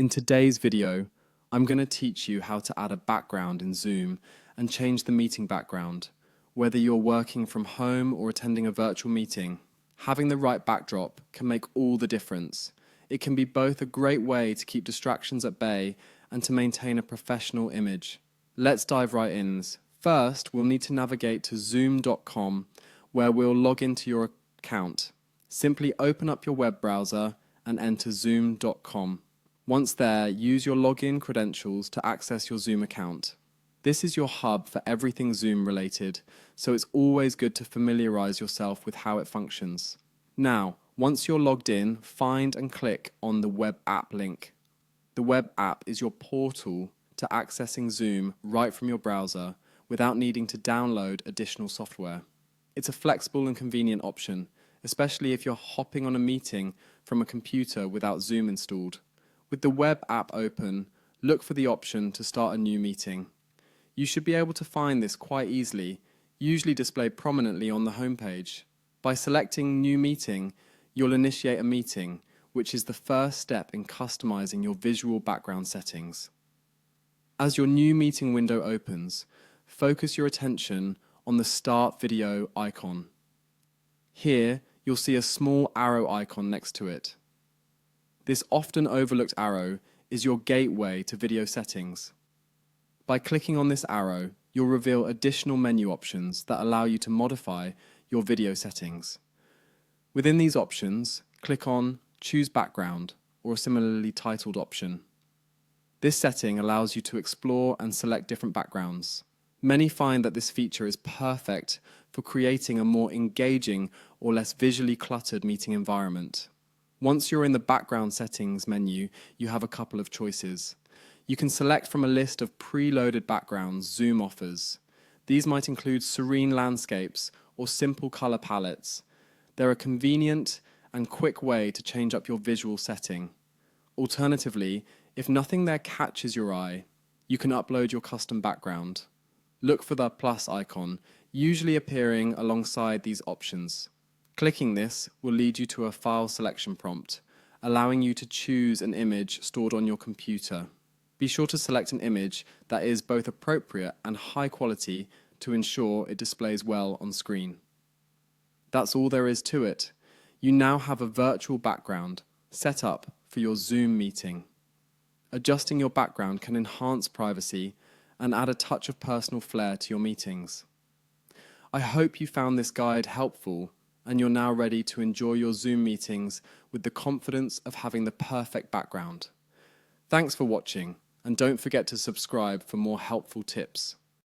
In today's video, I'm going to teach you how to add a background in Zoom and change the meeting background. Whether you're working from home or attending a virtual meeting, having the right backdrop can make all the difference. It can be both a great way to keep distractions at bay and to maintain a professional image. Let's dive right in. First, we'll need to navigate to zoom.com, where we'll log into your account. Simply open up your web browser and enter zoom.com. Once there, use your login credentials to access your Zoom account. This is your hub for everything Zoom related, so it's always good to familiarize yourself with how it functions. Now, once you're logged in, find and click on the web app link. The web app is your portal to accessing Zoom right from your browser without needing to download additional software. It's a flexible and convenient option, especially if you're hopping on a meeting from a computer without Zoom installed. With the web app open, look for the option to start a new meeting. You should be able to find this quite easily, usually displayed prominently on the homepage. By selecting New Meeting, you'll initiate a meeting, which is the first step in customizing your visual background settings. As your new meeting window opens, focus your attention on the Start Video icon. Here, you'll see a small arrow icon next to it. This often overlooked arrow is your gateway to video settings. By clicking on this arrow, you'll reveal additional menu options that allow you to modify your video settings. Within these options, click on Choose Background or a similarly titled option. This setting allows you to explore and select different backgrounds. Many find that this feature is perfect for creating a more engaging or less visually cluttered meeting environment. Once you're in the background settings menu, you have a couple of choices. You can select from a list of preloaded backgrounds Zoom offers. These might include serene landscapes or simple color palettes. They're a convenient and quick way to change up your visual setting. Alternatively, if nothing there catches your eye, you can upload your custom background. Look for the plus icon, usually appearing alongside these options. Clicking this will lead you to a file selection prompt, allowing you to choose an image stored on your computer. Be sure to select an image that is both appropriate and high quality to ensure it displays well on screen. That's all there is to it. You now have a virtual background set up for your Zoom meeting. Adjusting your background can enhance privacy and add a touch of personal flair to your meetings. I hope you found this guide helpful and you're now ready to enjoy your Zoom meetings with the confidence of having the perfect background. Thanks for watching, and don't forget to subscribe for more helpful tips.